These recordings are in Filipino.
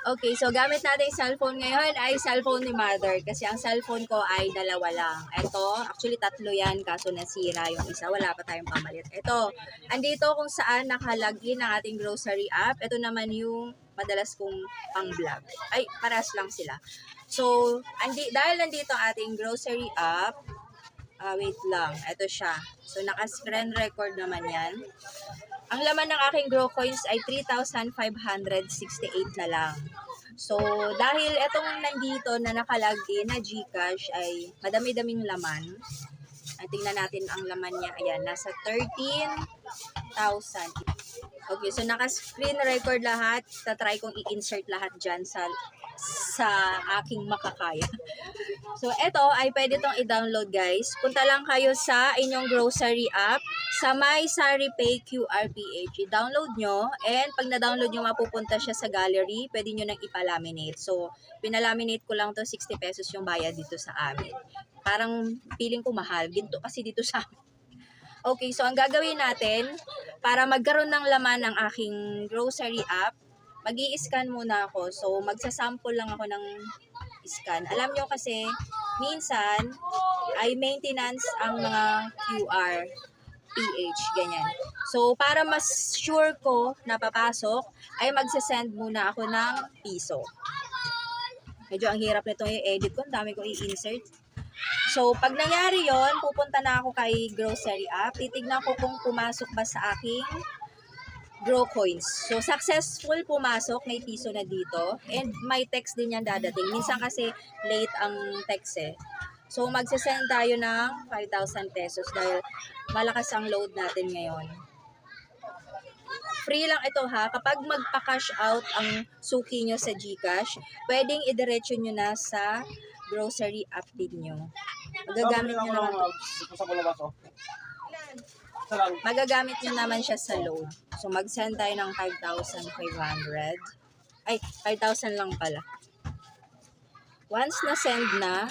Okay, so gamit natin yung cellphone ngayon ay cellphone ni mother kasi ang cellphone ko ay dalawa lang. Ito, actually tatlo yan kaso nasira yung isa. Wala pa tayong pamalit. Ito, andito kung saan nakalagin ang ating grocery app. Ito naman yung madalas kong pang-vlog. Ay, paras lang sila. So, dahil nandito ang ating grocery app, wait lang. Ito siya. So, naka-screen record naman yan. Ang laman ng aking Grow Coins ay 3,568 na lang. So, dahil itong nandito na nakalagin na GCash ay madami-daming laman. Ay, tingnan natin ang laman niya. Ayan, nasa 13,000. Okay, so naka-screen record lahat. Tatry kong i-insert lahat dyan sa aking makakaya. So, ito ay pwede tong i-download guys. Punta lang kayo sa inyong grocery app sa My SariPay QR PH. I-download nyo and pag na-download nyo mapupunta siya sa gallery, pwede nyo nang ipalaminate. So, pinalaminate ko lang to 60 pesos yung bayad dito sa amin. Parang feeling ko mahal. Ginto kasi dito sa amin. Okay, so ang gagawin natin para magkaroon ng laman ng aking grocery app, mag-i-scan muna ako. So, magsasample lang ako ng scan. Alam nyo kasi, minsan, ay maintenance ang mga QR, PH, ganyan. So, para mas sure ko na papasok, ay magsasend muna ako ng piso. Medyo ang hirap nito i-edit ko. Ang dami ko i-insert. So, pag nangyari yon, pupunta na ako kay grocery app. Titignan ko kung pumasok ba sa aking Grow Coins. So, successful pumasok. May piso na dito. And may text din yan dadating. Minsan kasi late ang text eh. So, magsasend tayo ng 5,000 pesos dahil malakas ang load natin ngayon. Free lang ito ha. Kapag magpa-cash out ang suki nyo sa GCash, pwedeng idiretso nyo na sa grocery app din nyo. Magagamit nyo naman magagamit nyo naman siya sa load. So, mag-send tayo ng 5,500. Ay, 5,000 lang pala. Once na-send na,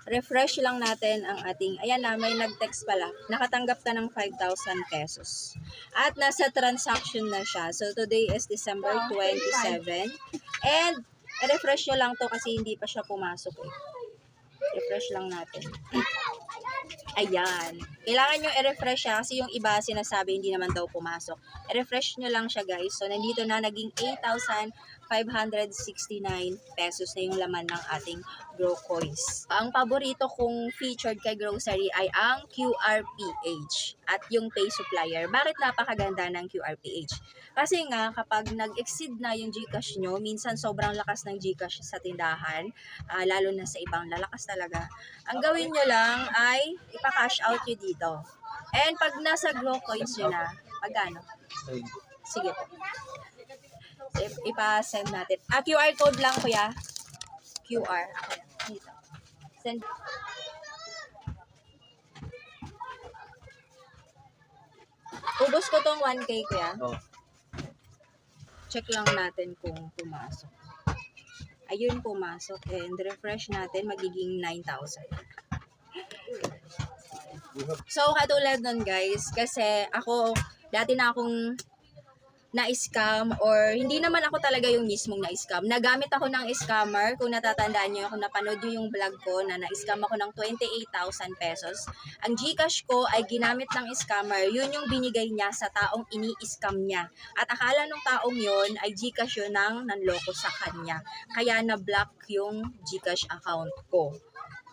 refresh lang natin ang ating, ayan na, may nag-text pala. Nakatanggap ka ng 5,000 pesos. At nasa transaction na siya. So, today is December 27. And, refresh nyo lang to kasi hindi pa siya pumasok eh. Refresh lang natin. Ayan. Kailangan nyo i-refresh siya kasi yung iba sinasabi hindi naman daw pumasok. I-refresh nyo lang siya guys. So, nandito na naging 8,569 pesos na yung laman ng ating Grow Coins. Ang paborito kong featured kay grocery ay ang QRPH at yung Pay Supplier. Bakit napakaganda ng QRPH? Kasi nga, kapag nag-exceed na yung GCash nyo, minsan sobrang lakas ng GCash sa tindahan, lalo na sa ibang lalakas talaga. Ang gawin nyo lang ay ipa-cash out nyo dito. And pag nasa Grow Coins nyo na, magkano? Sige po. Ipa-send natin. QR code lang kuya. QR. Okay, dito. Send. Ubus ko tong 1K kuya. Oh. Check lang natin kung pumasok. Ayun, pumasok. And refresh natin, magiging 9,000. So, katulad nun guys, kasi ako, dati na akong na-scam or hindi naman ako talaga yung mismong na-scam. Nagamit ako ng scammer. Kung natatandaan nyo, kung napanood nyo yung vlog ko na na-scam ako ng 28,000 pesos. Ang GCash ko ay ginamit ng scammer. Yun yung binigay niya sa taong ini-scam niya. At akala nung taong yun ay GCash yun ng nanloko sa kanya. Kaya na-block yung GCash account ko.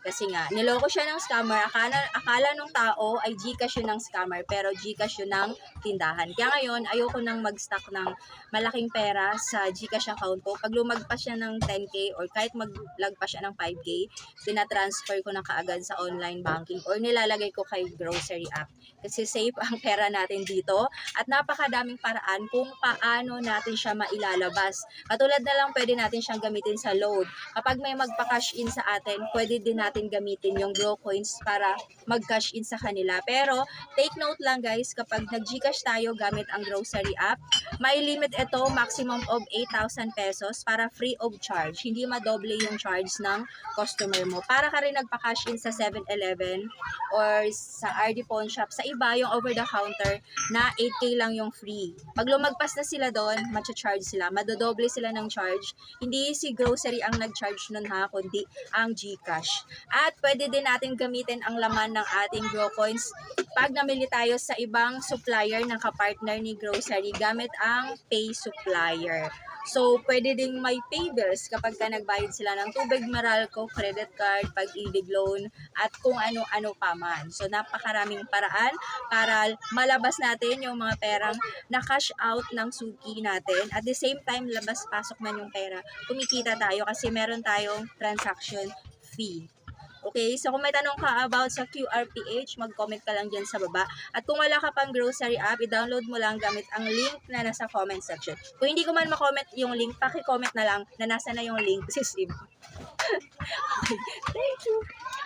Kasi nga, niloko siya ng scammer. Akala nung tao ay GCash yun ng scammer, pero GCash yun ng tindahan. Kaya ngayon, ayoko nang mag-stock ng malaking pera sa GCash account ko. Pag lumagpas siya ng 10K or kahit maglagpas siya ng 5K, tinatransfer ko na kaagad sa online banking or nilalagay ko kay grocery app. Kasi safe ang pera natin dito at napakadaming paraan kung paano natin siya mailalabas. Katulad na lang pwede natin siyang gamitin sa load. Kapag may magpa-cash in sa atin, pwede din natin natin gamitin yung Grow Coins para mag-cash in sa kanila. Pero take note lang guys, kapag nag-Gcash tayo gamit ang grocery app, may limit ito, maximum of 8,000 pesos para free of charge. Hindi madoble yung charge ng customer mo. Para ka rin nagpa-cash in sa 7-Eleven or sa RD Pawn Shop. Sa iba, yung over the counter na 8K lang yung free. Pag lumagpas na sila doon, matcha-charge sila. Madodoble sila ng charge. Hindi si grocery ang nag-charge nun ha, kundi ang GCash. At pwede din natin gamitin ang laman ng ating Grow Coins pag namili tayo sa ibang supplier ng kapartner ni grocery gamit ang Pay Supplier. So, pwede ding may pay bills kapag ka nagbayad sila ng tubig, Meralco, credit card, pag-ibig loan, at kung ano-ano pa man. So, napakaraming paraan para malabas natin yung mga perang na-cash out ng suki natin. At the same time, labas-pasok man yung pera, kumikita tayo kasi meron tayong transaction fee. Okay, so kung may tanong ka about sa QRPH, mag-comment ka lang dyan sa baba. At kung wala ka pang grocery app, i-download mo lang gamit ang link na nasa comment section. Kung hindi ko man ma-comment yung link, paki-comment na lang na nasa na yung link si Sim. Okay, thank you!